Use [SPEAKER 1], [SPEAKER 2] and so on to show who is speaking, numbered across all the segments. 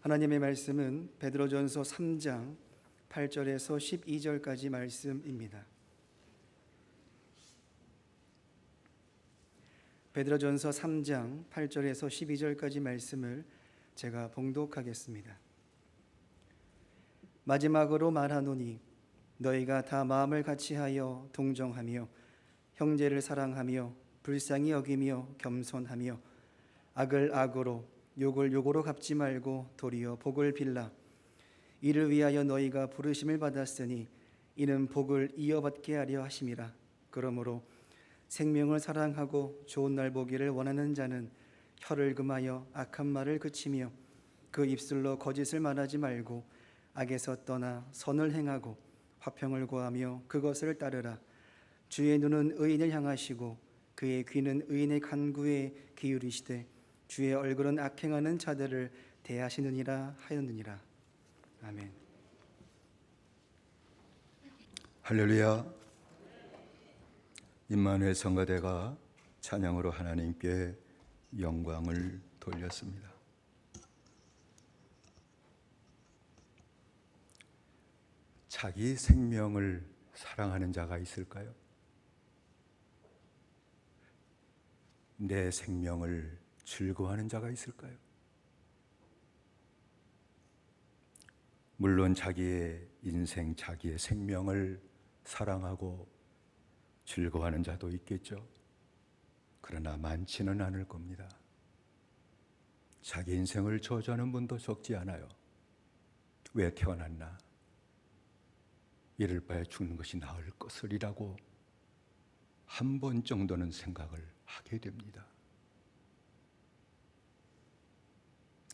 [SPEAKER 1] 하나님의 말씀은 베드로전서 3장 8절에서 12절까지 말씀입니다. 베드로전서 3장 8절에서 12절까지 말씀을 제가 봉독하겠습니다. 마지막으로 말하노니 너희가 다 마음을 같이하여 동정하며 형제를 사랑하며 불쌍히 여기며 겸손하며 악을 악으로 욕을 욕으로 갚지 말고 도리어 복을 빌라. 이를 위하여 너희가 부르심을 받았으니 이는 복을 이어받게 하려 하심이라. 그러므로 생명을 사랑하고 좋은 날 보기를 원하는 자는 혀를 금하여 악한 말을 그치며 그 입술로 거짓을 말하지 말고 악에서 떠나 선을 행하고 화평을 구하며 그것을 따르라. 주의 눈은 의인을 향하시고 그의 귀는 의인의 간구에 기울이시되 주의 얼굴은 악행하는 자들을 대하시느니라 하였느니라. 아멘.
[SPEAKER 2] 할렐루야. 임마누엘 성가대가 찬양으로 하나님께 영광을 돌렸습니다. 자기 생명을 사랑하는 자가 있을까요? 내 생명을 즐거워하는 자가 있을까요? 물론 자기의 인생, 자기의 생명을 사랑하고 즐거워하는 자도 있겠죠. 그러나 많지는 않을 겁니다. 자기 인생을 저주하는 분도 적지 않아요. 왜 태어났나? 이럴 바에 죽는 것이 나을 것을이라고 한 번 정도는 생각을 하게 됩니다.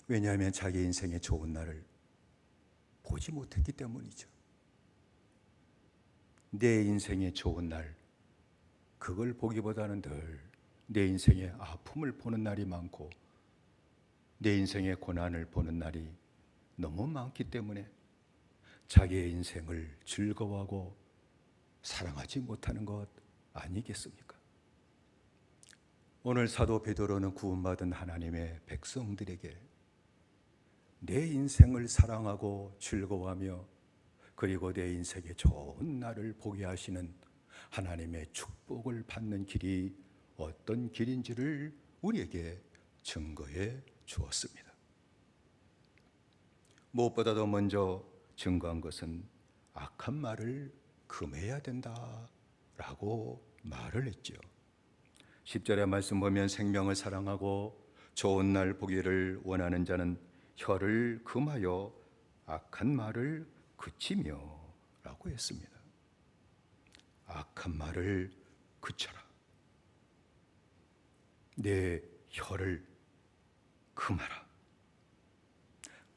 [SPEAKER 2] 왜냐하면 자기 인생의 좋은 날을 보지 못했기 때문이죠. 내 인생의 좋은 날, 그걸 보기보다는 늘 내 인생의 아픔을 보는 날이 많고 내 인생의 고난을 보는 날이 너무 많기 때문에 자기의 인생을 즐거워하고 사랑하지 못하는 것 아니겠습니까? 오늘 사도 베드로는 구원받은 하나님의 백성들에게 내 인생을 사랑하고 즐거워하며 그리고 내 인생의 좋은 날을 보게 하시는 하나님의 축복을 받는 길이 어떤 길인지를 우리에게 증거해 주었습니다. 무엇보다도 먼저 증거한 것은 악한 말을 금해야 된다라고 말을 했죠. 10절의 말씀 보면 생명을 사랑하고 좋은 날 보기를 원하는 자는 혀를 금하여 악한 말을 그치며 라고 했습니다. 악한 말을 그쳐라. 내 혀를 금하라.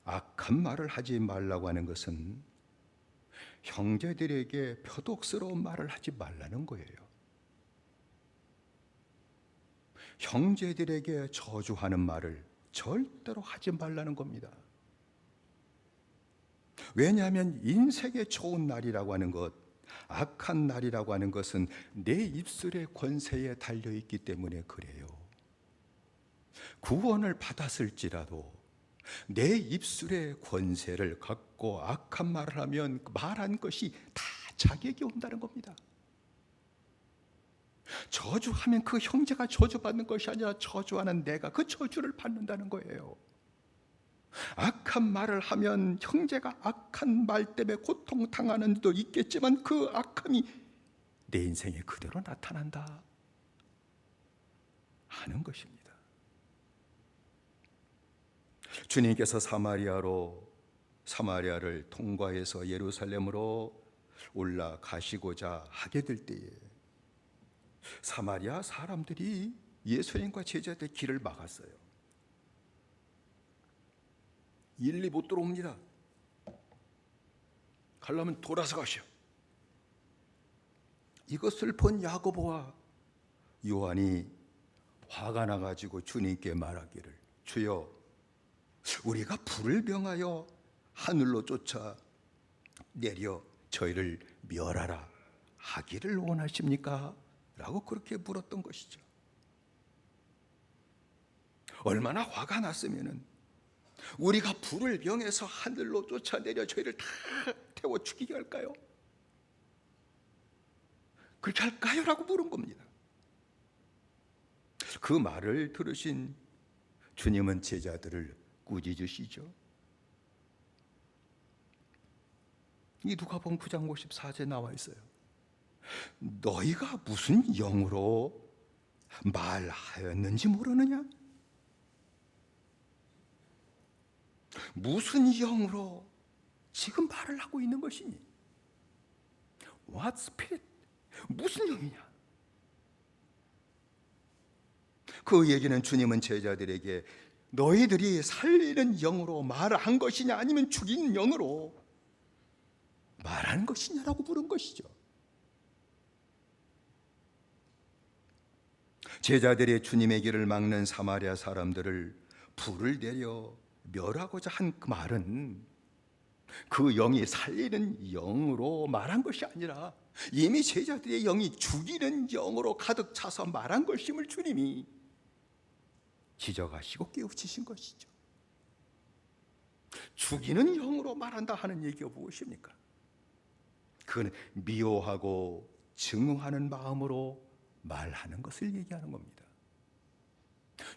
[SPEAKER 2] 악한 말을 하지 말라고 하는 것은 형제들에게 표독스러운 말을 하지 말라는 거예요. 형제들에게 저주하는 말을 절대로 하지 말라는 겁니다. 왜냐하면 인생의 좋은 날이라고 하는 것, 악한 날이라고 하는 것은 내 입술의 권세에 달려있기 때문에 그래요. 구원을 받았을지라도 내 입술의 권세를 갖고 악한 말을 하면 말한 것이 다 자기에게 온다는 겁니다. 저주하면 그 형제가 저주받는 것이 아니라 저주하는 내가 그 저주를 받는다는 거예요. 악한 말을 하면 형제가 악한 말 때문에 고통당하는 데도 있겠지만 그 악함이 내 인생에 그대로 나타난다 하는 것입니다. 주님께서 사마리아를 통과해서 예루살렘으로 올라가시고자 하게 될 때에 사마리아 사람들이 예수님과 제자들 길을 막았어요. 일리 못 들어옵니다. 가려면 돌아서 가시오. 이것을 본 야고보와 요한이 화가 나가지고 주님께 말하기를, 주여, 우리가 불을 병하여 하늘로 쫓아 내려 저희를 멸하라 하기를 원하십니까? 라고 그렇게 물었던 것이죠. 얼마나 화가 났으면은 우리가 불을 명해서 하늘로 쫓아내려 저희를 다 태워 죽이게 할까요? 그렇게 할까요? 라고 물은 겁니다. 그 말을 들으신 주님은 제자들을 꾸짖으시죠. 이 누가복음 9장 54절에 나와 있어요. 너희가 무슨 영으로 말하였는지 모르느냐? 무슨 영으로 지금 말을 하고 있는 것이니? What spirit? 무슨 영이냐? 그 얘기는 주님은 제자들에게 너희들이 살리는 영으로 말한 것이냐 아니면 죽이는 영으로 말하는 것이냐라고 물은 것이죠. 제자들의 주님의 길을 막는 사마리아 사람들을 불을 내려 멸하고자 한 그 말은 그 영이 살리는 영으로 말한 것이 아니라 이미 제자들의 영이 죽이는 영으로 가득 차서 말한 것임을 주님이 지적하시고 깨우치신 것이죠. 죽이는 영으로 말한다 하는 얘기가 무엇입니까? 그건 미워하고 증오하는 마음으로 말하는 것을 얘기하는 겁니다.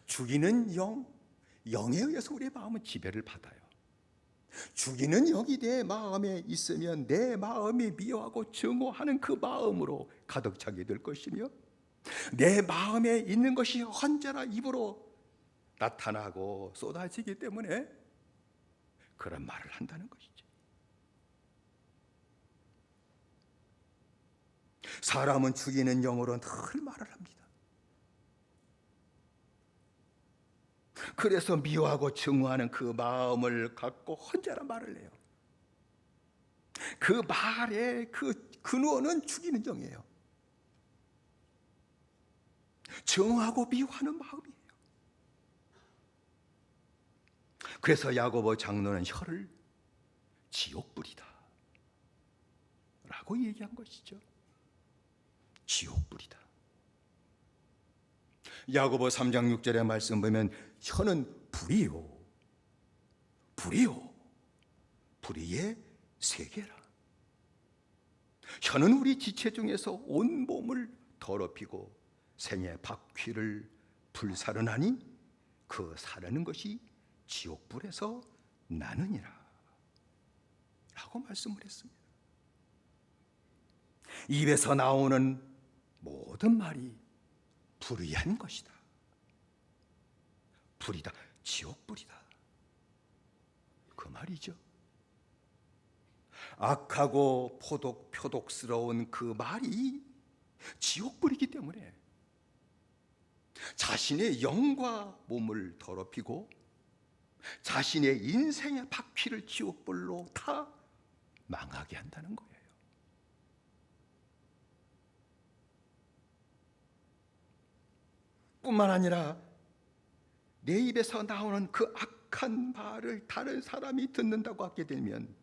[SPEAKER 2] 죽이는 영에 의해서 우리의 마음은 지배를 받아요. 죽이는 영이 내 마음에 있으면 내 마음이 미워하고 증오하는 그 마음으로 가득 차게 될 것이며 내 마음에 있는 것이 언제나 입으로 나타나고 쏟아지기 때문에 그런 말을 한다는 것이죠. 사람은 죽이는 영으로 늘 말을 합니다. 그래서 미워하고 증오하는 그 마음을 갖고 언제나 말을 해요. 그 말의 그 근원은 죽이는 영이에요. 증오하고 미워하는 마음이에요. 그래서 야고보 장로는 혀를 지옥불이다 라고 얘기한 것이죠. 지옥불이다. 야고보 3장 6절의 말씀 보면 혀는 불이요 불의의 세계라. 혀는 우리 지체 중에서 온 몸을 더럽히고 생의 바퀴를 불사르나니 그 사르는 것이 지옥불에서 나느니라 라고 말씀을 했습니다. 입에서 나오는 모든 말이 불의한 것이다. 불이다. 지옥불이다. 그 말이죠. 악하고 표독스러운 그 말이 지옥불이기 때문에 자신의 영과 몸을 더럽히고 자신의 인생의 바퀴를 지옥불로 다 망하게 한다는 거예요. 뿐만 아니라 내 입에서 나오는 그 악한 말을 다른 사람이 듣는다고 하게 되면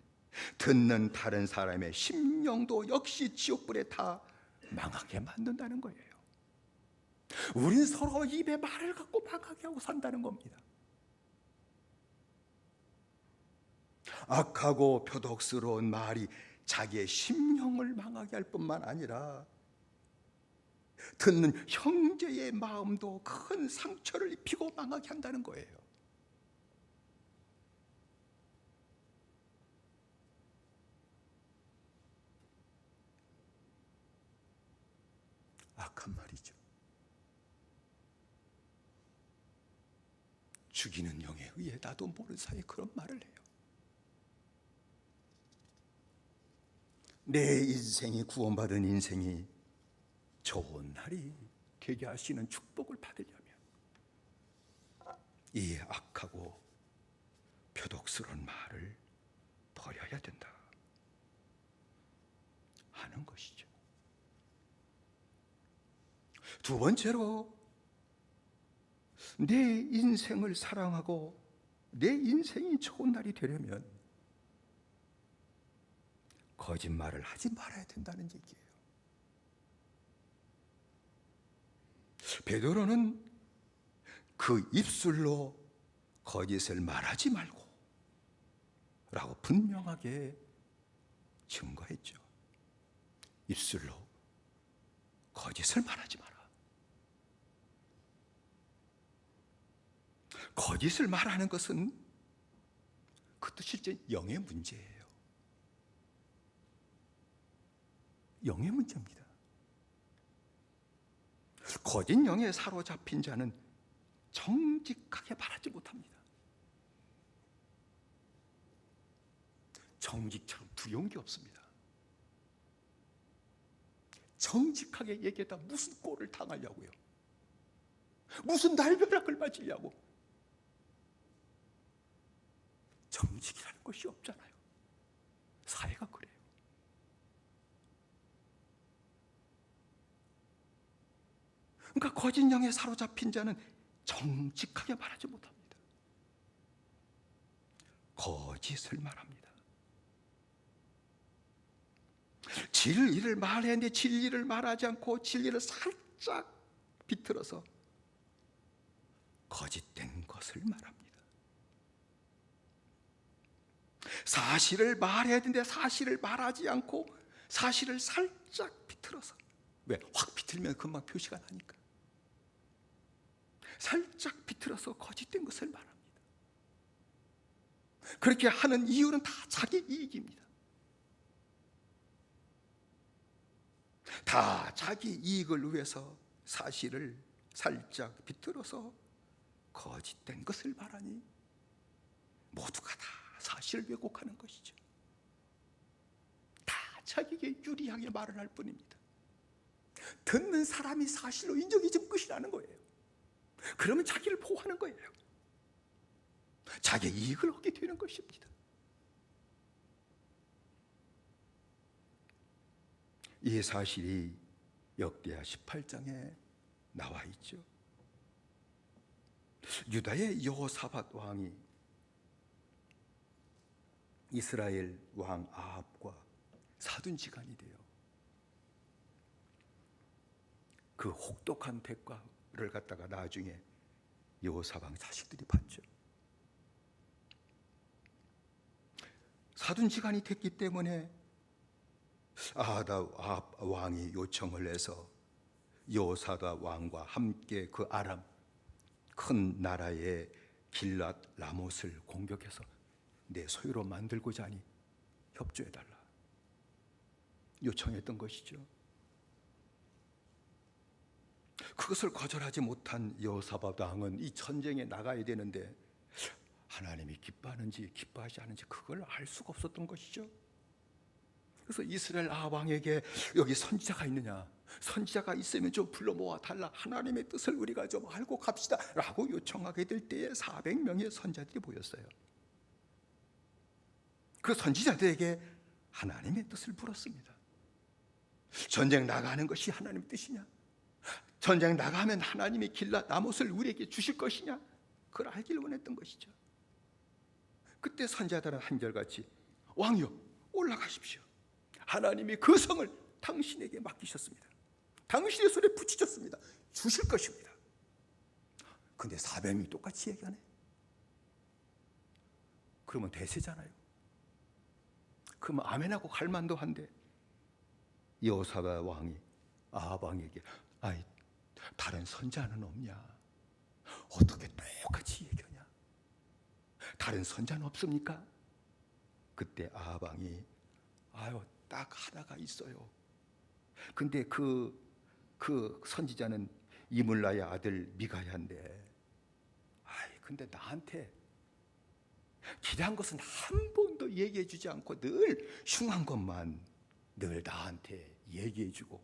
[SPEAKER 2] 듣는 다른 사람의 심령도 역시 지옥불에 다 망하게 만든다는 거예요. 우린 서로 입에 말을 갖고 망하게 하고 산다는 겁니다. 악하고 표독스러운 말이 자기의 심령을 망하게 할 뿐만 아니라 듣는 형제의 마음도 큰 상처를 입히고 망하게 한다는 거예요. 악한 말이죠. 죽이는 영에 의해 나도 모르는 사이에 그런 말을 해요. 내 인생이 구원받은 인생이 좋은 날이 되게 하시는 축복을 받으려면 이 악하고 표독스러운 말을 버려야 된다 하는 것이죠. 두 번째로 내 인생을 사랑하고 내 인생이 좋은 날이 되려면 거짓말을 하지 말아야 된다는 얘기예요. 베드로는 그 입술로 거짓을 말하지 말고 라고 분명하게 증거했죠. 입술로 거짓을 말하지 마라. 거짓을 말하는 것은 그것도 실제 영의 문제예요. 영의 문제입니다. 거짓 영에 사로잡힌 자는 정직하게 말하지 못합니다. 정직처럼 두려운 게 없습니다. 정직하게 얘기하다 무슨 꼴을 당하려고요? 무슨 날벼락을 맞으려고? 정직이라는 것이 없잖아요. 사회가 그래요. 그러니까 거짓 영에 사로잡힌 자는 정직하게 말하지 못합니다. 거짓을 말합니다. 진리를 말해야 하는데 진리를 말하지 않고 진리를 살짝 비틀어서 거짓된 것을 말합니다. 사실을 말해야 되는데 사실을 말하지 않고 사실을 살짝 비틀어서, 왜? 확 비틀면 금방 표시가 나니까 살짝 비틀어서 거짓된 것을 말합니다. 그렇게 하는 이유는 다 자기 이익입니다. 다 자기 이익을 위해서 사실을 살짝 비틀어서 거짓된 것을 말하니 모두가 다 사실을 왜곡하는 것이죠. 다 자기에게 유리하게 말을 할 뿐입니다. 듣는 사람이 사실로 인정이 좀 끝이라는 거예요. 그러면 자기를 보호하는 거예요. 자기의 이익을 얻게 되는 것입니다. 이 사실이 역대하 18장에 나와 있죠. 유다의 여호사밧 왕이 이스라엘 왕 아합과 사돈지간이 돼요. 그 혹독한 대가를 갖다가 나중에 여호사밧 자식들이 받죠. 사돈지간이 됐기 때문에 아합 왕이 요청을 해서 여호사밧 왕과 함께 그 아람 큰 나라의 길랏 라못을 공격해서 내 소유로 만들고자 하니 협조해달라 요청했던 것이죠. 그것을 거절하지 못한 여호사밧 왕은 이 전쟁에 나가야 되는데 하나님이 기뻐하는지 기뻐하지 않은지 그걸 알 수가 없었던 것이죠. 그래서 이스라엘 아합 왕에게 여기 선지자가 있느냐, 선지자가 있으면 좀 불러 모아 달라, 하나님의 뜻을 우리가 좀 알고 갑시다 라고 요청하게 될 때에 400명의 선지자들이 모였어요. 그 선지자들에게 하나님의 뜻을 물었습니다. 전쟁 나가는 것이 하나님의 뜻이냐? 전쟁 나가면 하나님이 길랏 라못을 우리에게 주실 것이냐? 그걸 알기를 원했던 것이죠. 그때 선지자들은 한결같이 왕이여 올라가십시오. 하나님이 그 성을 당신에게 맡기셨습니다. 당신의 손에 붙이셨습니다. 주실 것입니다. 근데 400명이 똑같이 얘기하네. 그러면 대세잖아요. 그러면 아멘하고 갈 만도 한데 여호사밧 왕이 아합 왕에게 아이 다른 선자는 없냐? 어떻게 똑같이 얘기하냐? 다른 선자는 없습니까? 그때 아합 왕이 아유 딱 하나가 있어요. 근데 그 선지자는 이물라의 아들 미가야인데 아이 근데 나한테 기대한 것은 한 번도 얘기해 주지 않고 늘 흉한 것만 늘 나한테 얘기해 주고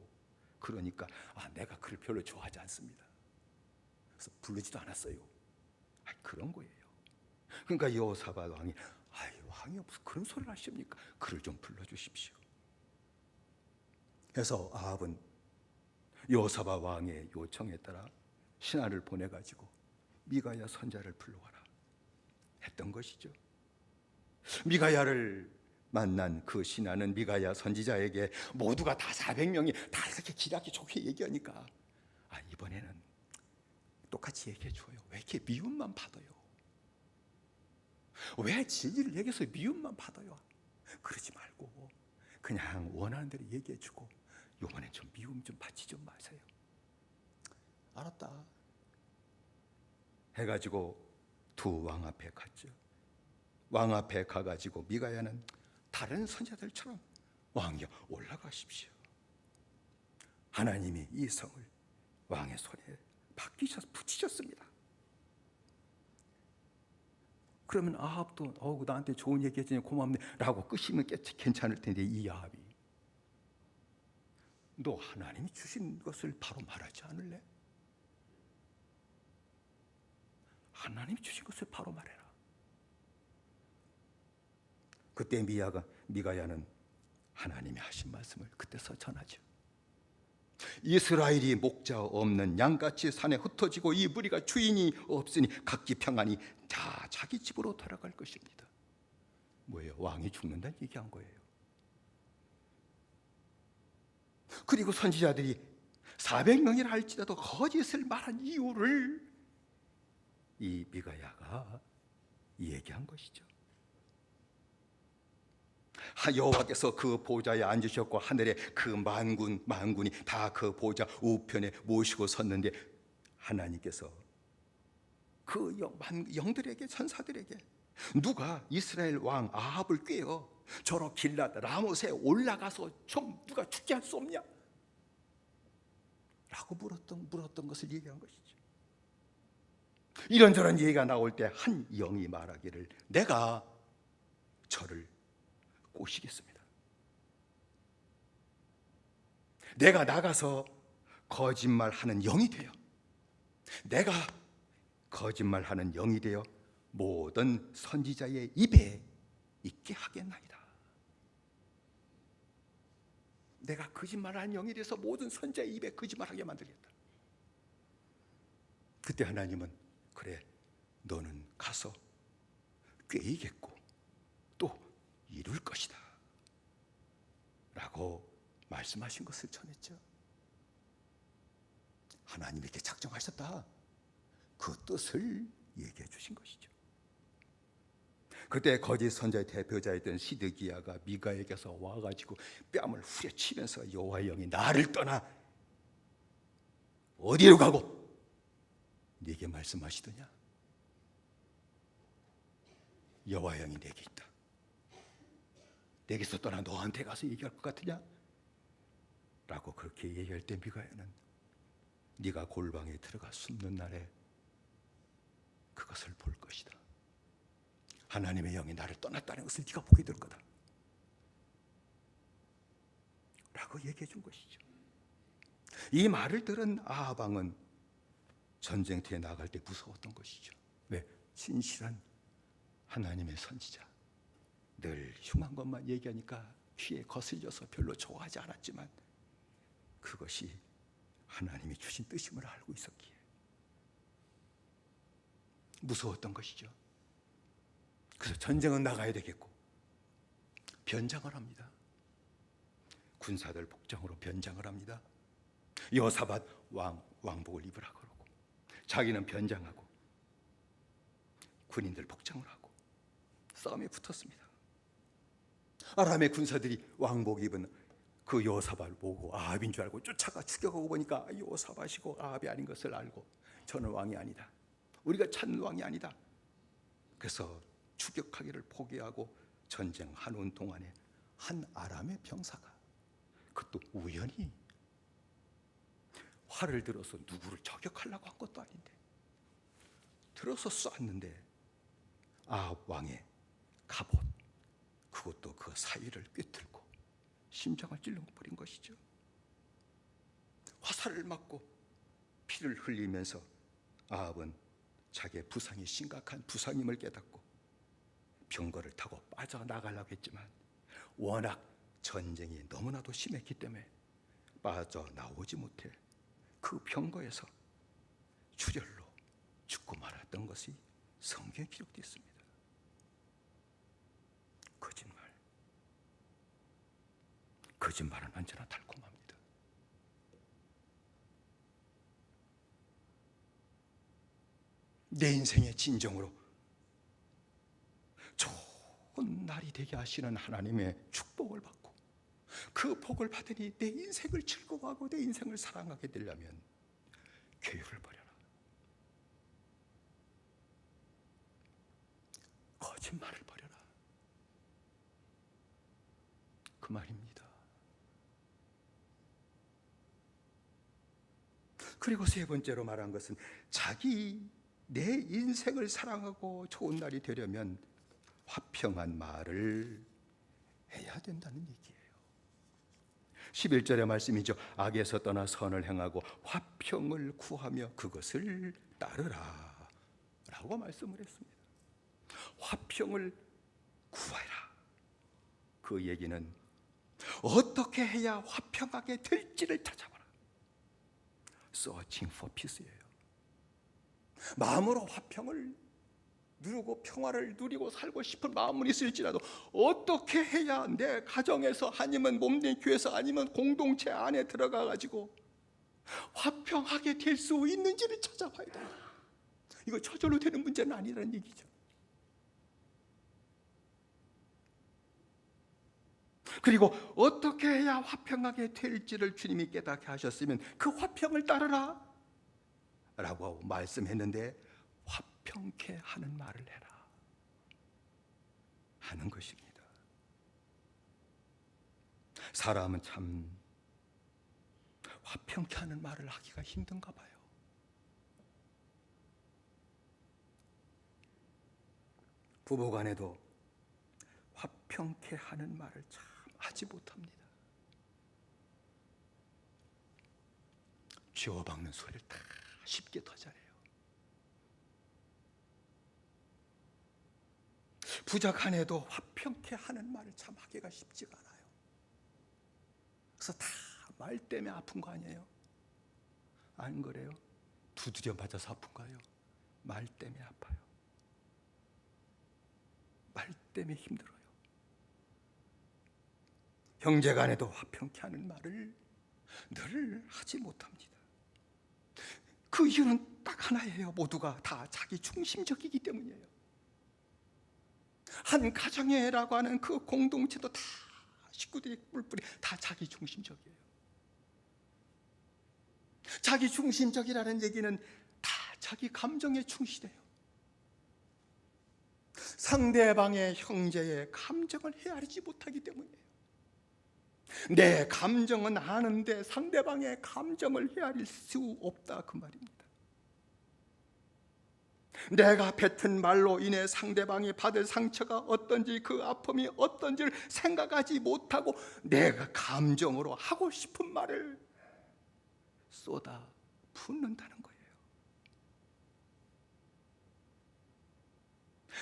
[SPEAKER 2] 그러니까 내가 그를 별로 좋아하지 않습니다. 그래서 부르지도 않았어요. 그런 거예요. 그러니까 여호사밧 왕이 왕이 무슨 그런 소리를 하십니까? 그를 좀 불러주십시오. 그래서 아합은 여호사밧 왕의 요청에 따라 신하를 보내가지고 미가야 선자를 불러와라 했던 것이죠. 미가야를 만난 그 신하는 미가야 선지자에게 모두가 다 400명이 다 이렇게 기랗게 좋게 얘기하니까 이번에는 똑같이 얘기해줘요. 왜 이렇게 미움만 받아요? 왜 진리를 얘기해서 미움만 받아요? 그러지 말고 그냥 원하는 대로 얘기해주고 요번엔 좀 미움 좀 받지 좀 마세요. 알았다 해가지고 두 왕 앞에 갔죠. 왕 앞에 가가지고 미가야는 다른 선자들처럼 왕이여 올라가십시오. 하나님이 이 성을 왕의 손에 붙이셨습니다. 그러면 아합도 나한테 좋은 얘기 해주니 고맙네 라고 끄시면 괜찮을 텐데, 이 아합이 너 하나님이 주신 것을 바로 말하지 않을래? 하나님이 주신 것을 바로 말해라. 그때 미가야는 하나님이 하신 말씀을 그때서 전하죠. 이스라엘이 목자 없는 양같이 산에 흩어지고 이 무리가 주인이 없으니 각기 평안히 다 자기 집으로 돌아갈 것입니다. 뭐예요? 왕이 죽는다는 얘기한 거예요. 그리고 선지자들이 400명이라 할지라도 거짓을 말한 이유를 이 미가야가 얘기한 것이죠. 여호와께서 그 보좌에 앉으셨고 하늘에 그 만군이 다 그 보좌 우편에 모시고 섰는데, 하나님께서 그 영들에게, 천사들에게 누가 이스라엘 왕 아합을 꾀어 저러 길랏 라못에 올라가서 좀 누가 죽게 할 수 없냐? 라고 물었던 것을 얘기한 것이죠. 이런저런 얘기가 나올 때 한 영이 말하기를 내가 저를 꼬시겠습니다. 내가 나가서 거짓말하는 영이 되어, 내가 거짓말하는 영이 되어 모든 선지자의 입에 있게 하겠나이다. 내가 거짓말하는 영이 돼서 모든 선지자의 입에 거짓말하게 만들겠다. 그때 하나님은 그래 너는 가서 꾀이겠고 또 이룰 것이다 라고 말씀하신 것을 전했죠. 하나님이 이렇게 작정하셨다, 그 뜻을 얘기해 주신 것이죠. 그때 거짓 선자의 대표자였던 시드기야가 미가에게서 와가지고 뺨을 후려치면서 여호와의 영이 나를 떠나 어디로 가고 네게 말씀하시더냐? 여호와의 영이 내게 있다. 내게서 떠나 너한테 가서 얘기할 것 같으냐? 라고 그렇게 얘기할 때 미가야는 네가 골방에 들어가 숨는 날에 그것을 볼 것이다. 하나님의 영이 나를 떠났다는 것을 네가 보게 될 거다 라고 얘기해 준 것이죠. 이 말을 들은 아합 왕은 전쟁터에 나갈 때 무서웠던 것이죠. 왜? 진실한 하나님의 선지자, 늘 흉한 것만 얘기하니까 귀에 거슬려서 별로 좋아하지 않았지만 그것이 하나님이 주신 뜻임을 알고 있었기에 무서웠던 것이죠. 그래서 전쟁은 나가야 되겠고 변장을 합니다. 군사들 복장으로 변장을 합니다. 여호사밧 왕복을 입으라 그러고 자기는 변장하고 군인들 복장을 하고 싸움에 붙었습니다. 아람의 군사들이 왕복 입은 그 여호사밧을 보고 아합인 줄 알고 쫓아가 죽여가고 보니까 여호사밧이고 아합이 아닌 것을 알고 저는 왕이 아니다, 우리가 찾는 왕이 아니다. 그래서 추격하기를 포기하고 전쟁하는 동안에 한 아람의 병사가, 그것도 우연히 활을 들어서 누구를 저격하려고 한 것도 아닌데 들어서 쐈는데 아합 왕의 갑옷, 그것도 그 사위를 꿰뚫고 심장을 찔러버린 것이죠. 화살을 맞고 피를 흘리면서 아합은 자기의 부상이 심각한 부상임을 깨닫고 병거를 타고 빠져나가려고 했지만 워낙 전쟁이 너무나도 심했기 때문에 빠져나오지 못해 그 병거에서 출혈로 죽고 말았던 것이 성경에 기록되어 있습니다. 거짓말은 언제나 달콤합니다. 내 인생의 진정으로 좋은 날이 되게 하시는 하나님의 축복을 받고 그 복을 받으니 내 인생을 즐거워하고 내 인생을 사랑하게 되려면 교회를 버려라. 거짓말을 버려라. 그 말입니다. 그리고 세 번째로 말한 것은 내 인생을 사랑하고 좋은 날이 되려면 화평한 말을 해야 된다는 얘기예요. 11절의 말씀이죠. 악에서 떠나 선을 행하고 화평을 구하며 그것을 따르라 라고 말씀을 했습니다. 화평을 구하라. 그 얘기는 어떻게 해야 화평하게 될지를 찾아봐라. Searching for peace예요. 마음으로 화평을 누리고 평화를 누리고 살고 싶은 마음은 있을지라도 어떻게 해야 내 가정에서 아니면 몸된 교회에서 아니면 공동체 안에 들어가 가지고 화평하게 될 수 있는지를 찾아봐야 돼요. 이거 저절로 되는 문제는 아니라는 얘기죠. 그리고 어떻게 해야 화평하게 될지를 주님이 깨닫게 하셨으면 그 화평을 따르라 라고 말씀했는데 화평케 하는 말을 해라 하는 것입니다. 사람은 참 화평케 하는 말을 하기가 힘든가 봐요. 부부간에도 화평케 하는 말을 참 하지 못합니다. 쥐어박는 소리를 다 쉽게 터져내요. 부자간에도 화평케 하는 말을 참 하기가 쉽지가 않아요. 그래서 다 말 때문에 아픈 거 아니에요? 안 그래요? 두드려 맞아서 아픈가요? 말 때문에 아파요. 말 때문에 힘들어요. 형제간에도 화평케 하는 말을 늘 하지 못합니다. 그 이유는 딱 하나예요. 모두가 다 자기 중심적이기 때문이에요. 한 가정이라고 하는 그 공동체도 다 식구들이 뿔뿔이 다 자기 중심적이에요. 자기 중심적이라는 얘기는 다 자기 감정에 충실해요. 상대방의 형제의 감정을 헤아리지 못하기 때문이에요. 내 감정은 아는데 상대방의 감정을 헤아릴 수 없다 그 말입니다. 내가 뱉은 말로 인해 상대방이 받을 상처가 어떤지 그 아픔이 어떤지를 생각하지 못하고 내가 감정으로 하고 싶은 말을 쏟아 붓는다는 거예요.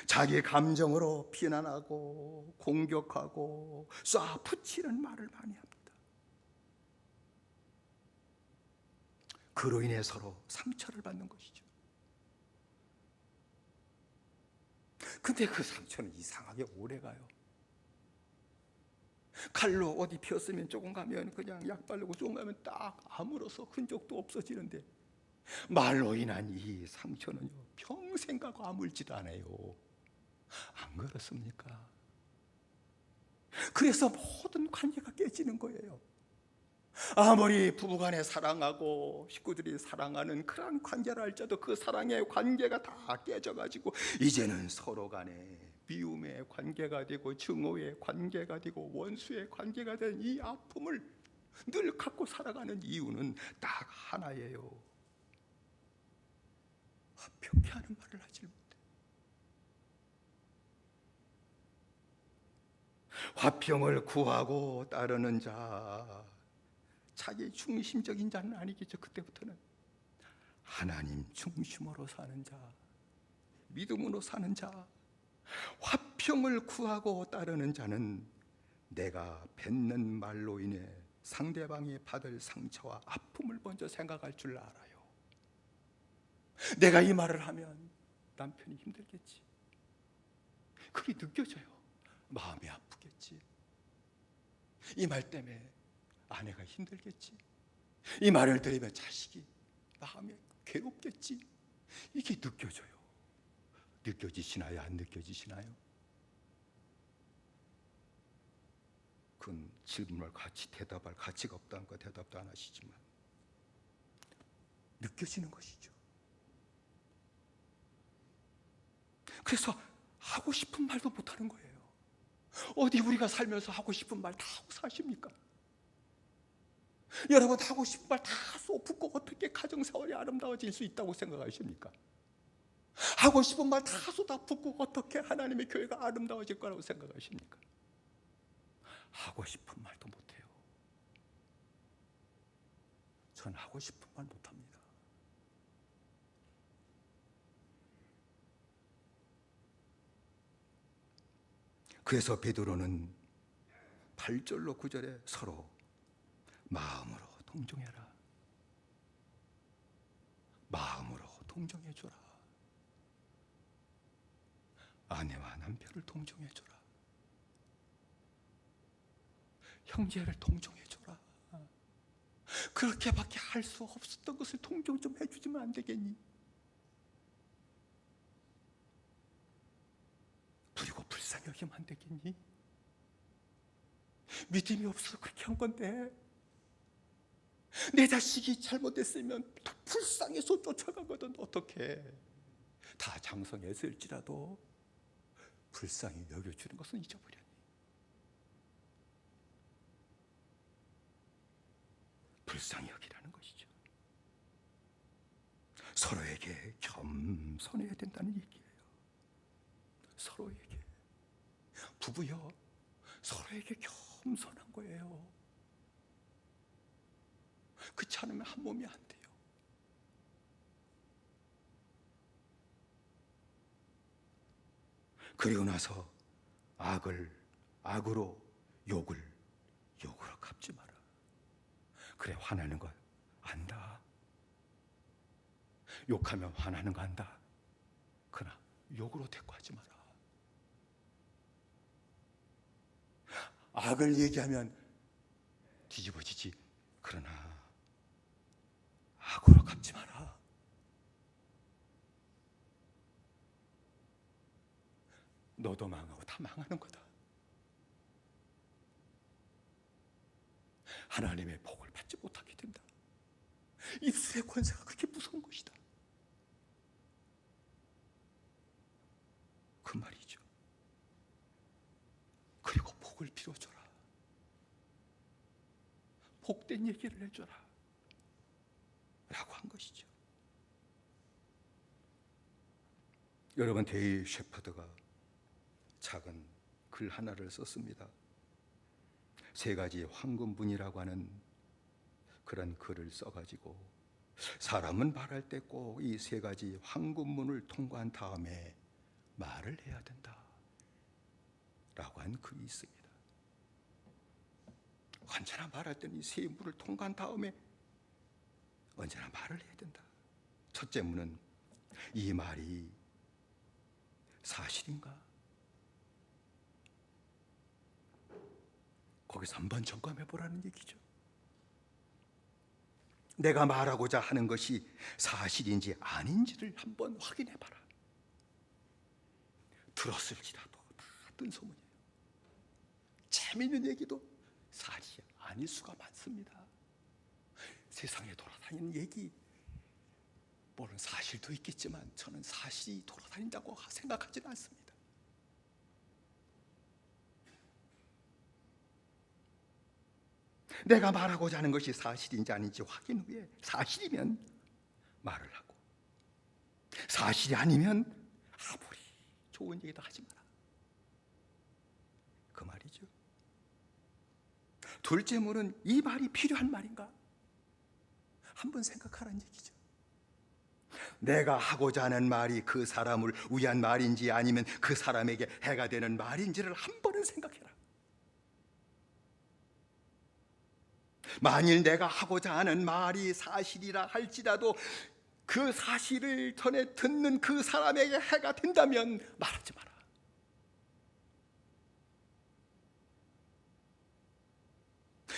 [SPEAKER 2] 자기 감정으로 비난하고 공격하고 쏴붙이는 말을 많이 합니다. 그로 인해 서로 상처를 받는 것이죠. 근데 그 상처는 이상하게 오래가요. 칼로 어디 피었으면 조금 가면 그냥 약 바르고 조금 가면 딱 아물어서 흔적도 없어지는데 말로 인한 이 상처는요 평생 가고 아물지도 않아요. 안 그렇습니까? 그래서 모든 관계가 깨지는 거예요. 아무리 부부간에 사랑하고 식구들이 사랑하는 그런 관계라 할지라도 그 사랑의 관계가 다 깨져가지고 이제는 서로 간에 미움의 관계가 되고 증오의 관계가 되고 원수의 관계가 된 이 아픔을 늘 갖고 살아가는 이유는 딱 하나예요. 화평케 하는 말을 하지 못해. 화평을 구하고 따르는 자, 자기 중심적인 자는 아니겠죠. 그때부터는 하나님 중심으로 사는 자, 믿음으로 사는 자, 화평을 구하고 따르는 자는 내가 뱉는 말로 인해 상대방이 받을 상처와 아픔을 먼저 생각할 줄 알아요. 내가 이 말을 하면 남편이 힘들겠지. 그게 느껴져요. 마음이 아프겠지. 이 말 때문에 아내가 힘들겠지. 이 말을 들으면 자식이 마음이 괴롭겠지. 이게 느껴져요. 느껴지시나요? 안 느껴지시나요? 그건 질문할 가치, 대답할 가치가 없다는 거 대답도 안 하시지만 느껴지는 것이죠. 그래서 하고 싶은 말도 못하는 거예요. 어디 우리가 살면서 하고 싶은 말 다 하고 사십니까? 여러분 하고 싶은 말 다 쏟고 어떻게 가정생활이 아름다워질 수 있다고 생각하십니까? 하고 싶은 말 다 쏟아붓고 어떻게 하나님의 교회가 아름다워질 거라고 생각하십니까? 하고 싶은 말도 못해요. 전 하고 싶은 말 못합니다. 그래서 베드로는 8절로 9절에 서로 마음으로 동정해라. 마음으로 동정해줘라. 아내와 남편을 동정해줘라. 형제를 동정해줘라. 그렇게밖에 할 수 없었던 것을 동정 좀 해주지면 안 되겠니? 그리고 불쌍히 여기면 안 되겠니? 믿음이 없어서 그렇게 한 건데 내 자식이 잘못했으면 불쌍해서 쫓아가거든. 어떻게 다 장성했을지라도 불쌍히 여겨주는 것은 잊어버렸니? 불쌍히 여기라는 것이죠. 서로에게 겸손해야 된다는 얘기예요. 서로에게. 부부여, 서로에게 겸손한 거예요. 그렇지 않으면 한 몸이 안 돼요. 그리고 나서 악을 악으로, 욕을 욕으로 갚지 마라. 그래, 화나는 거 안다. 욕하면 화나는 거 안다. 그러나 욕으로 대꾸하지 마라. 악을 얘기하면 뒤집어지지. 그러나 악으로 갚지 마라. 너도 망하고 다 망하는 거다. 하나님의 복을 받지 못하게 된다. 입술의 권세가 그렇게 무서운 것이다. 그 말이죠. 그리고 복을 빌어줘라. 복된 얘기를 해줘라 라고 한 것이죠. 여러분, 데이 셰퍼드가 작은 글 하나를 썼습니다. 3가지 황금문이라고 하는 그런 글을 써가지고 사람은 말할 때 꼭 이 3가지 황금문을 통과한 다음에 말을 해야 된다 라고 한 글이 있습니다. 언제나 말할 때는 이 3문을 통과한 다음에 언제나 말을 해야 된다. 첫째 문은 이 말이 사실인가? 거기서 한번 점검해 보라는 얘기죠. 내가 말하고자 하는 것이 사실인지 아닌지를 한번 확인해 봐라. 들었을지라도 다 뜬소문이에요. 재미있는 얘기도 사실이 아닐 수가 많습니다. 세상에 돌아다니는 얘기, 물론 사실도 있겠지만 저는 사실이 돌아다닌다고 생각하지는 않습니다. 내가 말하고자 하는 것이 사실인지 아닌지 확인 후에 사실이면 말을 하고, 사실이 아니면 아무리 좋은 얘기도 하지 마라. 그 말이죠. 둘째 문은 이 말이 필요한 말인가? 한번 생각하라는 얘기죠. 내가 하고자 하는 말이 그 사람을 위한 말인지 아니면 그 사람에게 해가 되는 말인지를 한 번은 생각해라. 만일 내가 하고자 하는 말이 사실이라 할지라도 그 사실을 전해 듣는 그 사람에게 해가 된다면 말하지 마라.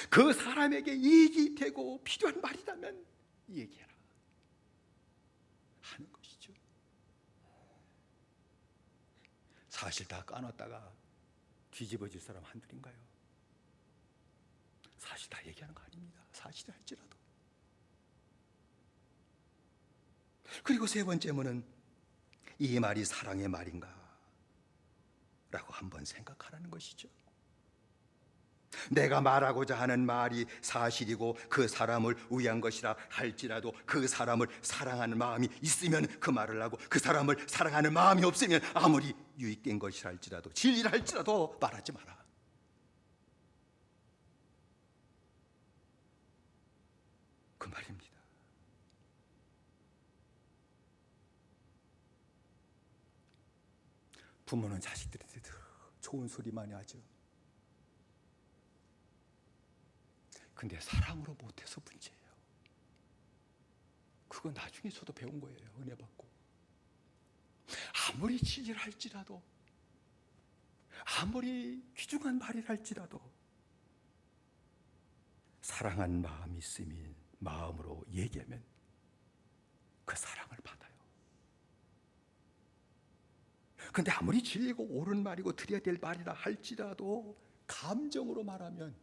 [SPEAKER 2] 그 사람에게 이익이 되고 필요한 말이라면 얘기해라 하는 것이죠. 사실 다 까놨다가 뒤집어질 사람 한둘인가요? 사실 다 얘기하는 거 아닙니다. 사실이 할지라도. 그리고 세 번째는 이 말이 사랑의 말인가? 라고 한번 생각하라는 것이죠. 내가 말하고자 하는 말이 사실이고 그 사람을 위한 것이라 할지라도 그 사람을 사랑하는 마음이 있으면 그 말을 하고 그 사람을 사랑하는 마음이 없으면 아무리 유익된 것이라 할지라도 진리라 할지라도 말하지 마라. 그 말입니다. 부모는 자식들한테 좋은 소리 많이 하죠. 근데 사랑으로 못해서 문제예요. 그거 나중에 저도 배운 거예요. 은혜 받고. 아무리 진리를 할지라도, 아무리 귀중한 말이라 할지라도 사랑한 마음이 있으면 마음으로 얘기하면 그 사랑을 받아요. 근데 아무리 진리고 옳은 말이고 드려야 될 말이라 할지라도 감정으로 말하면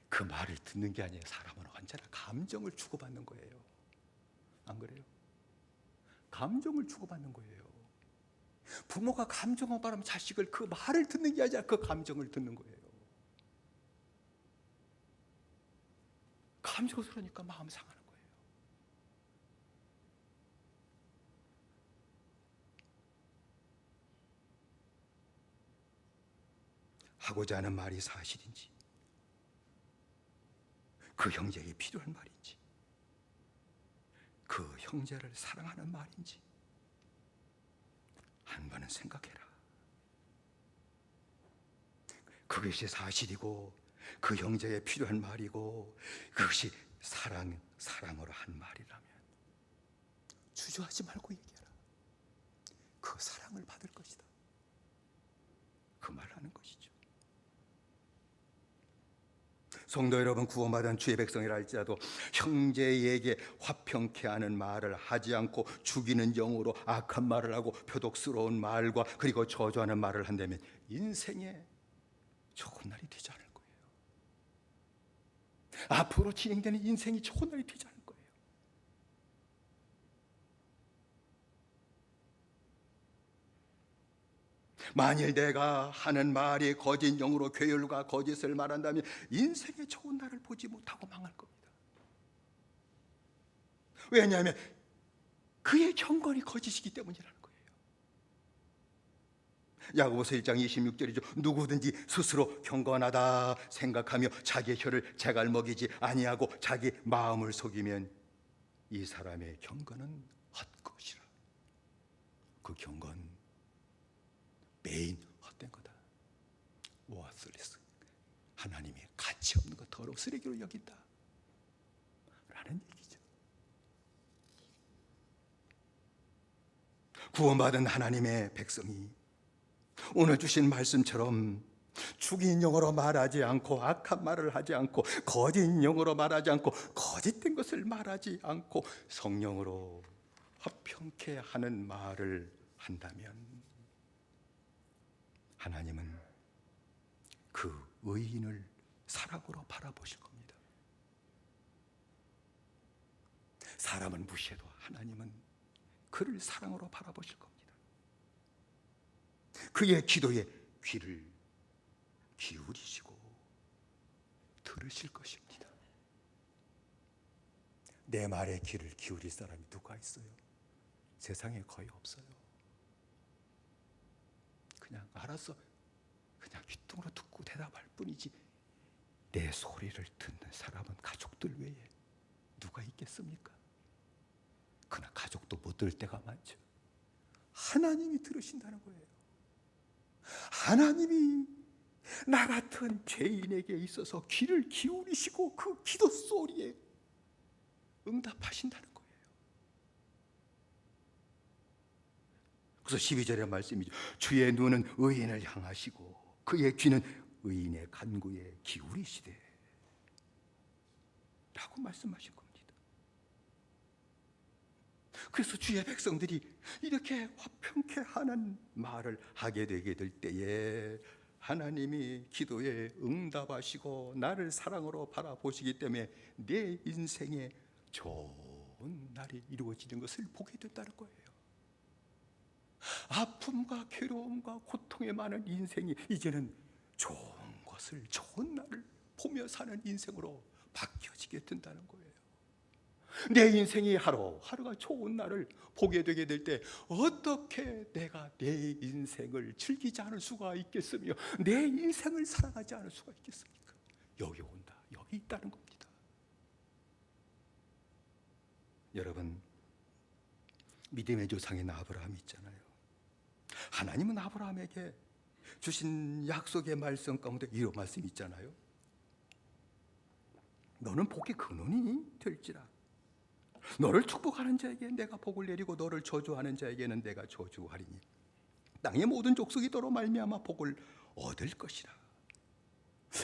[SPEAKER 2] 그 말을 듣는 게 아니에요. 사람은 언제나 감정을 주고받는 거예요. 안 그래요? 감정을 주고받는 거예요. 부모가 감정을 말하면 자식을 그 말을 듣는 게 아니라 그 감정을 듣는 거예요. 감정을 들으니까 마음 상하는 거예요. 하고자 하는 말이 사실인지, 그 형제에게 필요한 말인지, 그 형제를 사랑하는 말인지 한 번은 생각해라. 그것이 사실이고 그 형제에 필요한 말이고 그것이 사랑으로 한 말이라면 주저하지 말고 얘기해라. 그 사랑을 받을 것이다. 그 말하는 것이죠. 성도 여러분, 구원받은 주의 백성이라 할지라도 형제에게 화평케 하는 말을 하지 않고 죽이는 영으로 악한 말을 하고 표독스러운 말과 그리고 저주하는 말을 한다면 인생에 좋은 날이 되지 않을 거예요. 앞으로 진행되는 인생이 좋은 날이 되지 않을 거예요. 만일 내가 하는 말이 거짓 영으로 괴율과 거짓을 말한다면 인생의 좋은 날을 보지 못하고 망할 겁니다. 왜냐하면 그의 경건이 거짓이기 때문이라는 거예요. 야고보서 1장 26절이죠. 누구든지 스스로 경건하다 생각하며 자기의 혀를 재갈 먹이지 아니하고 자기 마음을 속이면 이 사람의 경건은 헛것이라. 그 경건 매인 헛된 거다. worthless. 하나님이 가치 없는 것, 더러운 쓰레기로 여긴다 라는 얘기죠. 구원받은 하나님의 백성이 오늘 주신 말씀처럼 죽인 영으로 말하지 않고 악한 말을 하지 않고 거짓 영으로 말하지 않고 거짓된 것을 말하지 않고 성령으로 화평케 하는 말을 한다면 하나님은 그 의인을 사랑으로 바라보실 겁니다. 사람은 무시해도 하나님은 그를 사랑으로 바라보실 겁니다. 그의 기도에 귀를 기울이시고 들으실 것입니다. 내 말에 귀를 기울일 사람이 누가 있어요? 세상에 거의 없어요. 그냥 알아서 그냥 귀뚱으로 듣고 대답할 뿐이지 내 소리를 듣는 사람은 가족들 외에 누가 있겠습니까? 그러나 가족도 못 들을 때가 많죠. 하나님이 들으신다는 거예요. 하나님이 나 같은 죄인에게 있어서 귀를 기울이시고 그 기도 소리에 응답하신다는 거예요. 그래서 12절의 말씀이죠. 주의 눈은 의인을 향하시고 그의 귀는 의인의 간구에 기울이시되 라고 말씀하신 겁니다. 그래서 주의 백성들이 이렇게 화평케 하는 말을 하게 되게 될 때에 하나님이 기도에 응답하시고 나를 사랑으로 바라보시기 때문에 내 인생에 좋은 날이 이루어지는 것을 보게 된다는 거예요. 아픔과 괴로움과 고통에 많은 인생이 이제는 좋은 것을, 좋은 날을 보며 사는 인생으로 바뀌어지게 된다는 거예요. 내 인생이 하루하루가 좋은 날을 보게 되게 될 때 어떻게 내가 내 인생을 즐기지 않을 수가 있겠으며 내 인생을 사랑하지 않을 수가 있겠습니까? 여기 온다, 여기 있다는 겁니다. 여러분, 믿음의 조상인 아브라함이 있잖아요. 하나님은 아브라함에게 주신 약속의 말씀 가운데 이런 말씀이 있잖아요. 너는 복의 근원이 될지라. 너를 축복하는 자에게 내가 복을 내리고 너를 저주하는 자에게는 내가 저주하리니 땅의 모든 족속이 너로 말미암아 복을 얻을 것이라.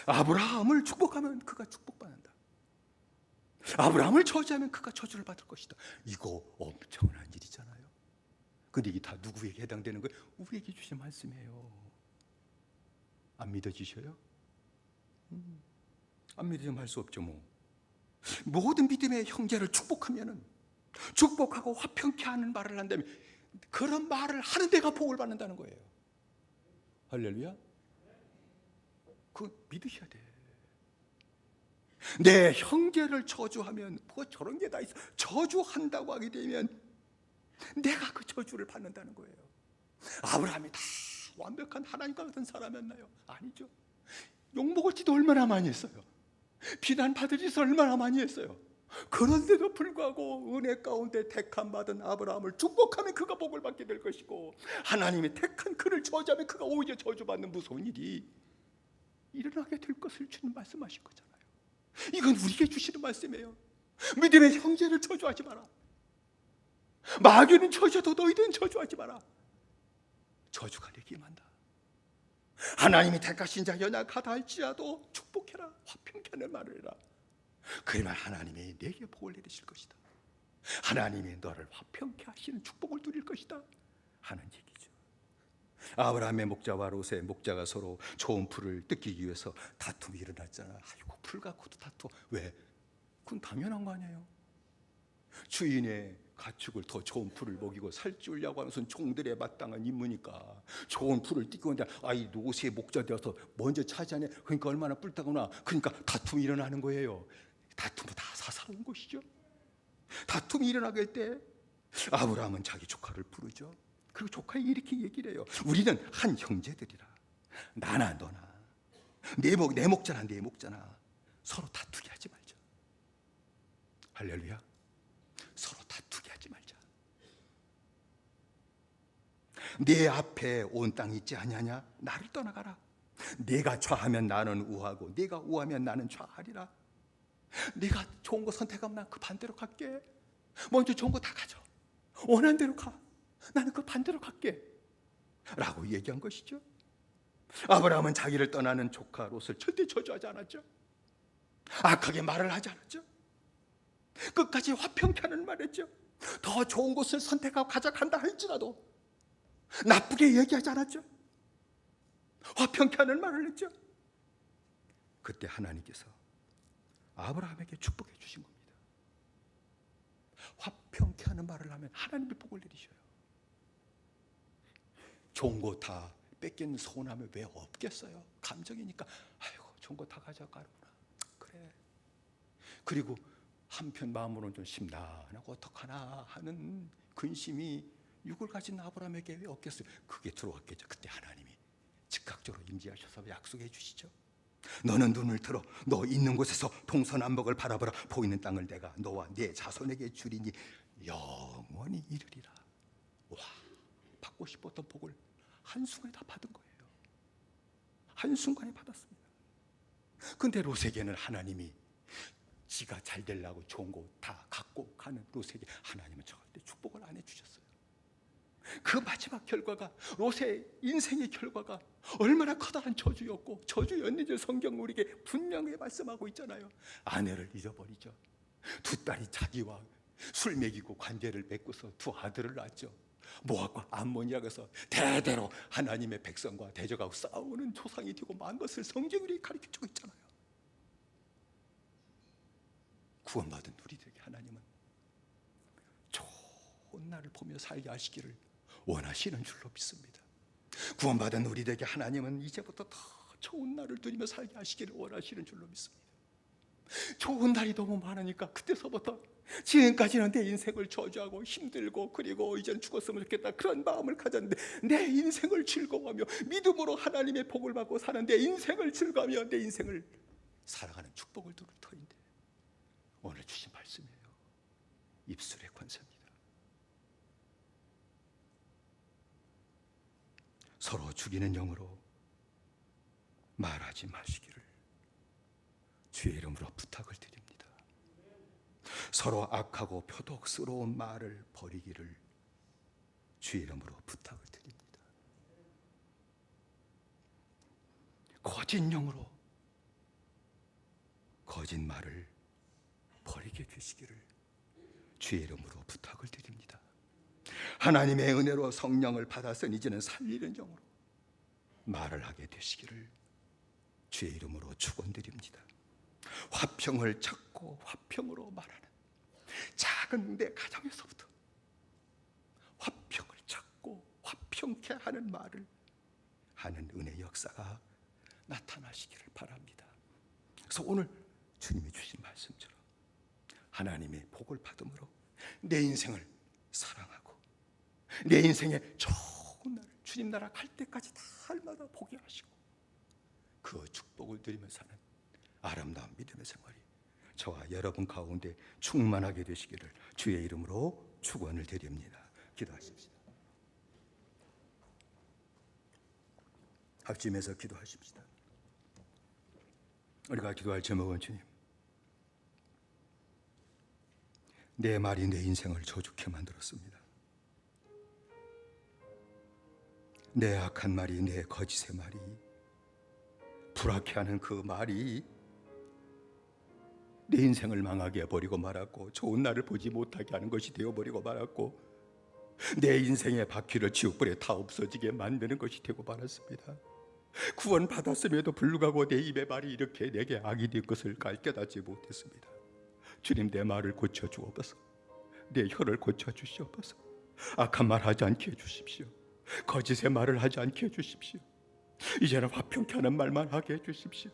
[SPEAKER 2] 아브라함을 축복하면 그가 축복받는다. 아브라함을 저주하면 그가 저주를 받을 것이다. 이거 엄청난 일이잖아요. 근데 이게 다 누구에게 해당되는 거예요? 우리에게 주신 말씀이에요. 안 믿어지셔요? 안 믿으면 할 수 없죠. 모든 믿음의 형제를 축복하면은, 축복하고 화평케 하는 말을 한다면 그런 말을 하는 데가 복을 받는다는 거예요. 할렐루야. 그거 믿으셔야 돼. 내 형제를 저주하면 뭐 저런 게 다 있어. 저주한다고 하게 되면 내가 그 저주를 받는다는 거예요. 아브라함이 다 완벽한 하나님과 같은 사람이었나요? 아니죠. 욕먹을 짓도 얼마나 많이 했어요. 비난받을 짓을 얼마나 많이 했어요. 그런데도 불구하고 은혜 가운데 택함 받은 아브라함을 축복하면 그가 복을 받게 될 것이고, 하나님이 택한 그를 저주하면 그가 오히려 저주받는 무서운 일이 일어나게 될 것을 주님 말씀하신 거잖아요. 이건 우리에게 주시는 말씀이에요. 믿음의 형제를 저주하지 마라. 마귀는 저주도 너희들은 저주하지 마라. 저주가 내게 임한다. 하나님이 택하신 자 연약하다 할지라도 축복해라. 화평케 하는 말을 해라. 그러면 하나님이 내게 복을 내리실 것이다. 하나님이 너를 화평케 하시는 축복을 누릴 것이다 하는 얘기죠. 아브라함의 목자와 롯의 목자가 서로 좋은 풀을 뜯기 위해서 다툼이 일어났잖아. 아이고, 풀 갖고도 다투어. 왜? 그건 당연한 거 아니에요. 주인의 가축을 더 좋은 풀을 먹이고 살찌우려고 하는 것은 종들에 마땅한 임무니까 좋은 풀을 뜯고 있는데, 아이 롯의 목자 되어서 먼저 차지하네. 그러니까 얼마나 뿔따구나. 그러니까 다툼이 일어나는 거예요. 다툼은 다 사사로운 것이죠. 다툼이 일어나게 될 때 아브라함은 자기 조카를 부르죠. 그리고 조카에 이렇게 얘기를 해요. 우리는 한 형제들이라. 나나 너나 내 목자나 내 목자나 서로 다투게 하지 말자. 할렐루야. 서로 다투게 하지 말자. 내 앞에 온 땅이 있지 아니하냐? 나를 떠나가라. 내가 좌하면 나는 우하고 내가 우하면 나는 좌하리라. 내가 좋은 거 선택하면 난 그 반대로 갈게. 먼저 좋은 거 다 가져. 원하는 대로 가. 나는 그 반대로 갈게 라고 얘기한 것이죠. 아브라함은 자기를 떠나는 조카 롯을 절대 저주하지 않았죠. 악하게 말을 하지 않았죠. 끝까지 화평케 하는 말을 했죠. 더 좋은 곳을 선택하고 가져간다 할지라도 나쁘게 얘기하지 않았죠. 화평케 하는 말을 했죠. 그때 하나님께서 아브라함에게 축복해 주신 겁니다. 화평케 하는 말을 하면 하나님이 복을 내리셔요. 좋은 거 다 뺏기는 서운함이 왜 없겠어요? 감정이니까 아이고 좋은 거 다 가져가는구나. 그래. 그리고 한편 마음으로는 좀 심란하고 어떡하나 하는 근심이 육을 가진 아브라함에게 왜 없겠어요? 그게 들어왔겠죠. 그때 하나님이 즉각적으로 임재하셔서 약속해 주시죠. 너는 눈을 들어 너 있는 곳에서 동서남북을 바라보라. 보이는 땅을 내가 너와 네 자손에게 주리니 영원히 이르리라. 와, 받고 싶었던 복을 한순간에 다 받은 거예요. 한순간에 받았습니다. 근데 롯에게는 하나님이 지가 잘 되려고 좋은 거 다 갖고 가는 롯에게 하나님은 절대 축복을 안 해주셨어요. 그 마지막 결과가, 롯의 인생의 결과가 얼마나 커다란 저주였고 저주였는지 성경 우리에게 분명히 말씀하고 있잖아요. 아내를 잊어버리죠. 두 딸이 자기와 술 먹이고 관계를 맺고서 두 아들을 낳았죠. 모압과 암몬이라고 해서 대대로 하나님의 백성과 대적하고 싸우는 조상이 되고 만 것을 성경이 가르쳐주고 있잖아요. 구원받은 우리들에게 하나님은 좋은 날을 보며 살게 하시기를 원하시는 줄로 믿습니다. 구원받은 우리들에게 하나님은 이제부터 더 좋은 날을 누리며 살게 하시기를 원하시는 줄로 믿습니다. 좋은 날이 너무 많으니까 그때서부터 지금까지는 내 인생을 저주하고 힘들고 그리고 이제는 죽었으면 좋겠다 그런 마음을 가졌는데, 내 인생을 즐거워하며 믿음으로 하나님의 복을 받고 사는 내 인생을 즐거워하며 내 인생을 살아가는 축복을 누릴 터인데, 오늘 주신 말씀이에요. 입술의 권세입니다. 서로 죽이는 영으로 말하지 마시기를 주의 이름으로 부탁을 드립니다. 서로 악하고 표독스러운 말을 버리기를 주의 이름으로 부탁을 드립니다. 거짓 영으로 거짓말을 버리게 되시기를 주의 이름으로 부탁을 드립니다. 하나님의 은혜로 성령을 받았으니 이제는 살리는 영으로 말을 하게 되시기를 주의 이름으로 축원드립니다. 화평을 찾고 화평으로 말하는 작은 내 가정에서부터 화평을 찾고 화평케 하는 말을 하는 은혜 역사가 나타나시기를 바랍니다. 그래서 오늘 주님이 주신 말씀처럼 하나님의 복을 받음으로 내 인생을 사랑하고 내 인생의 좋은 날을 주님 나라 갈 때까지 날마다 보게 하시고 그 축복을 누리며 사는 아름다운 믿음의 생활이 저와 여러분 가운데 충만하게 되시기를 주의 이름으로 축원을 드립니다. 기도하십시다. 합심해서 기도하십시다. 우리가 기도할 제목은 주님, 내 말이 내 인생을 저주케 만들었습니다. 내 악한 말이, 내 거짓의 말이, 불악해 하는 그 말이 내 인생을 망하게 해버리고 말았고 좋은 날을 보지 못하게 하는 것이 되어버리고 말았고 내 인생의 바퀴를 지옥불에 다 없어지게 만드는 것이 되고 말았습니다. 구원받았음에도 불구하고 내 입의 말이 이렇게 내게 악이 될 것을 깨닫지 못했습니다. 주님, 내 말을 고쳐주옵소서. 내 혀를 고쳐주시옵소서. 악한 말 하지 않게 해주십시오. 거짓의 말을 하지 않게 해주십시오. 이제는 화평케 하는 말만 하게 해주십시오.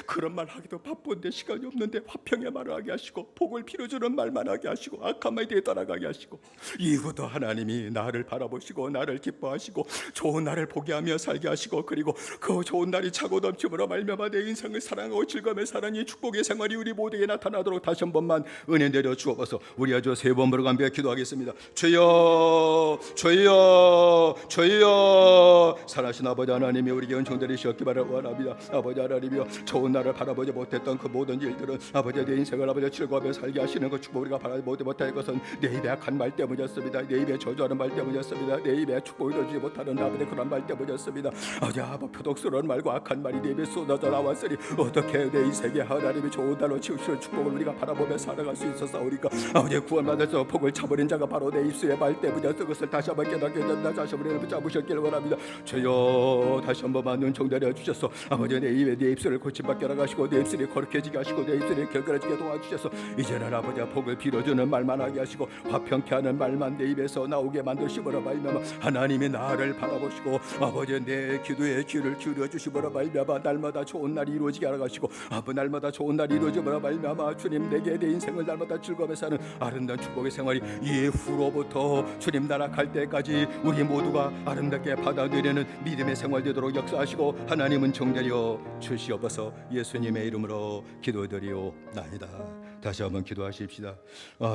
[SPEAKER 2] 그런 말 하기도 바쁜데 시간이 없는데 화평의 말을 하게 하시고 복을 빌어주는 말만 하게 하시고 악한 말에 따라가게 하시고 이후도 하나님이 나를 바라보시고 나를 기뻐하시고 좋은 날을 보게 하며 살게 하시고 그리고 그 좋은 날이 차고 넘침으로 말미암아 내 인생을 사랑하고 즐거움에 사는 이 축복의 생활이 우리 모두에게 나타나도록 다시 한 번만 은혜 내려 주옵소서. 우리 아주 세 번 부르간비에 기도하겠습니다. 주여 주여 주여. 살아신 아버지 하나님이 우리에게 은총들이 시었기 바라 원합니다. 아버지 하나님이여, 좋은 날을 바라보지 못했던 그 모든 일들은 아버지 내 인생을 아버지 즐거움에 살게 하시는 그 축복 우리가 바라보지 못할 것은 내 입에 악한 말 때문이었습니다. 내 입에 저주하는 말 때문이었습니다. 내 입에 축복을 주지 못하는 아버지 그런 말 때문이었습니다. 아버지 표독스러운 말과 악한 말이 내 입에 쏟아져 나왔으니 어떻게 내 인생에 하나님이 좋은 날로 치우시는 축복을 우리가 바라보며 살아갈 수 있었사오니까 아버지 구원받아서 복을 차버린 자가 바로 내 입술의 말 때문이었던 것을 다시 한번 깨닫게 된다. 다시 한번 붙잡으셨기를 원합니다. 주여, 다시 한번만 은총 내려 주셔서 아버지 내 입에 내 입술을 고침받게 하시고 내 입술이 거룩해지게 하시고 내 입술이 결결해지게 도와주셔서 이제는 아버지 복을 빌어주는 말만 하게 하시고 화평케 하는 말만 내 입에서 나오게 만드시므로 말미암아 하나님이 나를 바라보시고 아버지 내 기도에 귀를 기울여 주시므로 말미암아 날마다 좋은 날이 이루어지게 하시고 아버지 날마다 좋은 날이 이루어지므로 말미암아 주님 내게 내 인생을 날마다 즐거움에 사는 아름다운 축복의 생활이 이후로부터 주님 나라 갈 때까지 우리 모두가 아름답게 받아들이는 믿음의 생활 되도록 역사하시고 하나님은 정렬여 주시옵소서. 예수님의 이름으로 기도드리옵나이다. 다시 한번 기도하십시다.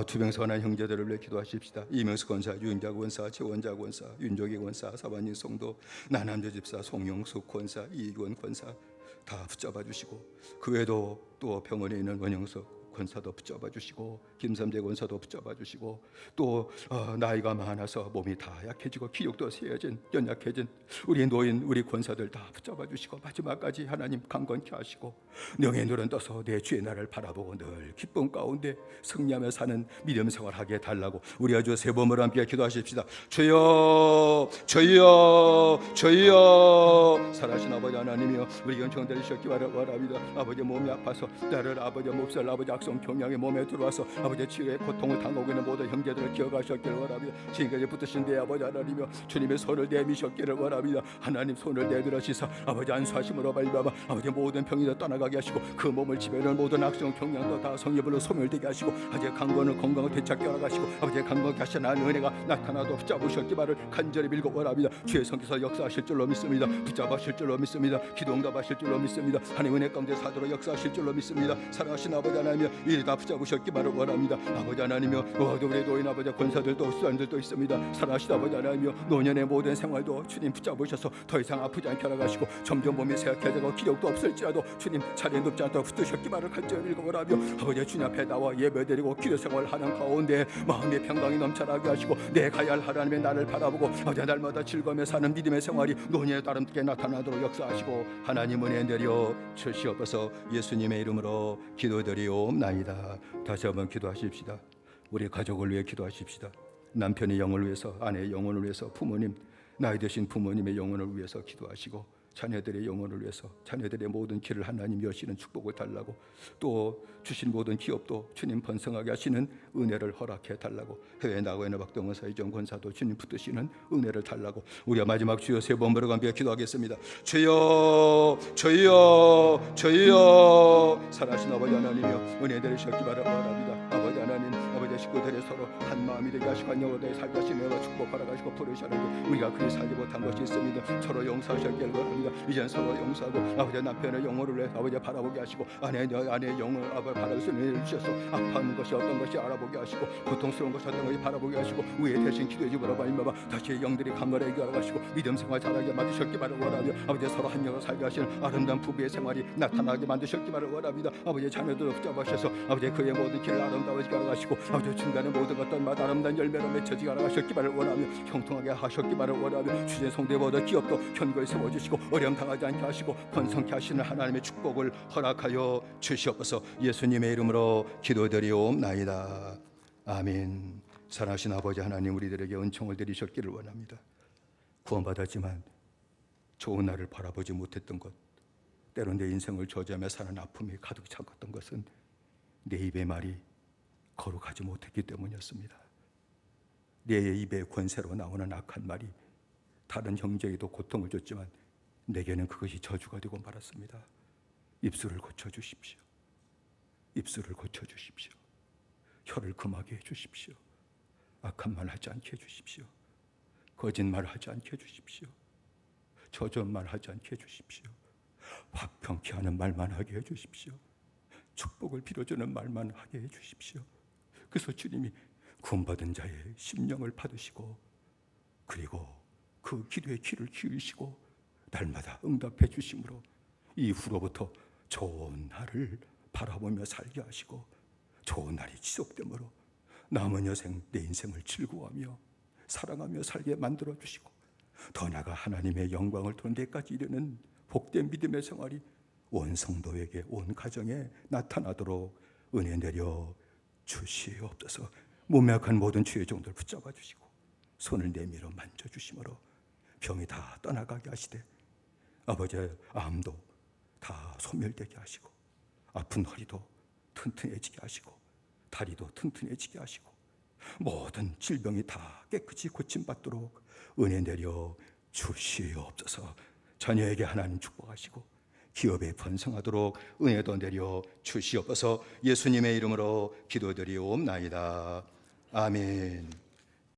[SPEAKER 2] 투병선한 형제들을 위해 기도하십시다. 이명수 권사, 유인자 권사, 최원자 권사, 윤조기 권사, 사반인 성도, 나남조 집사, 송영숙 권사, 이익원 권사 다 붙잡아 주시고 그 외에도 또 병원에 있는 원영석 권사도 붙잡아 주시고 김삼재 권사도 붙잡아 주시고 또 나이가 많아서 몸이 다 약해지고 기력도 세해진 연약해진 우리 노인 우리 권사들 다 붙잡아 주시고 마지막까지 하나님 강건케 하시고 능의 눈은 떠서 내 주의 날을 바라보고 늘 기쁨 가운데 승리하며 사는 믿음 생활하게 해달라고 우리 아주 세 번을 함께 기도하십시다. 주여 주여 주여 살아신 아버지 하나님이여 우리 연청들이 쉬었기 바랍니다. 아버지 몸이 아파서 나를 아버지 몹살 아버지 악성 경향의 몸에 들어와서 아버지 치유의 고통을 당하고 있는 모든 형제들을 기억하셨기를 바랍니다. 지금까지 붙으신 내 아버지 하나님이여 주님의 손을 내미셨기를 바랍니다. 하나님 손을 내밀으시사 아버지 안수하심으로 말미암아 아버지 모든 병이 다 떠나가게 하시고 그 몸을 지배하는 모든 악성 경향도 다 성령으로 소멸되게 하시고 아버지 강건을 건강을 되찾게 하시고 아버지 강건케 하시는 은혜가 나타나도 붙잡으셨기만을 간절히 빌고 원합니다. 주의 성께서 역사하실 줄로 믿습니다. 붙잡으실 줄로 믿습니다. 기도 응답하실 줄로 믿습니다. 하나님 은혜 가운데 사도록 역사하실 줄로 믿습니다. 사랑하신 아버지 하나님이여 이리 다 붙잡으셨기만을 원합니다. 아버지 하나님이여 우리 노인 아버지 권사들도 수단들도 있습니다. 사랑하신 아버지 하나님이여 노년의 모든 생활도 주님 붙잡으셔서 더 이상 아프지 않게 하라가시고 점점 몸이 쇠약해지고 기력도 없을지라도 주님 차례 높지 않도록 붙으셨기만을 간절히 빌고 원하며 아버지 주님 앞에 나와 예배드리고 기도 생활하는 가운데 마음의 평강이 넘쳐나게 하시고 내 가야 할 하나님의 나를 바라보고 아버지 날마다 즐거움에 사는 믿음의 생활이 노년에 따름게 나타나도록 역사하시고 하나님 은혜 내려 주시옵소서. 예수님의 이름으로 기도드리옵나이다. 다시 한번 기도하십시다. 우리 가족을 위해 기도하십시다. 남편의 영혼을 위해서, 아내의 영혼을 위해서, 부모님, 나이 드신 부모님의 영혼을 위해서 기도하시고 자녀들의 영혼을 위해서 자녀들의 모든 길을 하나님 여시는 축복을 달라고 또 주신 모든 기업도 주님 번성하게 하시는 은혜를 허락해 달라고 해외에 나가 있는 박동원사 이정 권사도 주님 붙드시는 은혜를 달라고 우리가 마지막 주여 세 번 부르며 기도하겠습니다. 주여 주여 주여 살아신 아버지 하나님이여 은혜 내리셨기 바랍니다. 아버지 하나님 아버지 식구들의 서로 한 마음이 되게 하시고 안녕하되 살게 하시며 축복하라 가시고 부르시는데 우리가 그리 살지 못한 것이 있습니다. 서로 용서하셨기를 바랍니다. 이젠 서로 용서하고 아버지 남편의 영혼을 내 아버지 바라보게 하시고 아내의 영혼을 아버지 바라볼 수 있는 주셔서 아파하는 것이 어떤 것이 알아보게 하시고 고통스러운 것이 어떤 것이 바라보게 하시고 우리의 대신 기도해 주시라 말미암아 다시 영들이 강건하게 하시고 믿음 생활 잘하게 만드셨기 바라며 아버지 서로 한 영을 살게 하시는 아름다운 부부의 생활이 나타나게 만드셨기 바랍니다. 아버지 자녀들을 붙잡으셔서 아버지 그의 모든 길을 아름다워지게 하시고 아버지 중간에 모든 것들마다 아름다운 열매로 맺혀지게 하셨기 바라며 형통하게 하셨기 바라며 주의 성대보다 기업도 현거에 세워주시고 어려움 당하지 않게 하시고 번성케 하시는 하나님의 축복을 허락하여 주시옵소서. 예수님의 이름으로 기도드리옵나이다. 아멘. 사랑하신 아버지 하나님 우리들에게 은총을 드리셨기를 원합니다. 구원받았지만 좋은 날을 바라보지 못했던 것 때론 내 인생을 저주하며 사는 아픔이 가득 찼던 것은 내 입의 말이 거룩하지 못했기 때문이었습니다. 내 입의 권세로 나오는 악한 말이 다른 형제에도 고통을 줬지만 내게는 그것이 저주가 되고 말았습니다. 입술을 고쳐주십시오. 입술을 고쳐주십시오. 혀를 금하게 해주십시오. 악한 말 하지 않게 해주십시오. 거짓말 하지 않게 해주십시오. 저주말 하지 않게 해주십시오. 화평케 하는 말만 하게 해주십시오. 축복을 빌어주는 말만 하게 해주십시오. 그래서 주님이 구원받은 자의 심령을 받으시고 그리고 그 기도의 귀를 기울이시고 날마다 응답해 주심으로 이후로부터 좋은 날을 바라보며 살게 하시고 좋은 날이 지속되므로 남은 여생 내 인생을 즐거워하며 사랑하며 살게 만들어 주시고 더 나아가 하나님의 영광을 돈 데까지 이르는 복된 믿음의 생활이 온 성도에게 온 가정에 나타나도록 은혜 내려 주시옵소서. 몸에 약한 모든 주의 종들 붙잡아 주시고 손을 내밀어 만져주심으로 병이 다 떠나가게 하시되 아버지의 암도 다 소멸되게 하시고 아픈 허리도 튼튼해지게 하시고 다리도 튼튼해지게 하시고 모든 질병이 다 깨끗이 고침받도록 은혜 내려 주시옵소서. 자녀에게 하나님 축복하시고 기업에 번성하도록 은혜도 내려 주시옵소서. 예수님의 이름으로 기도드리옵나이다. 아멘.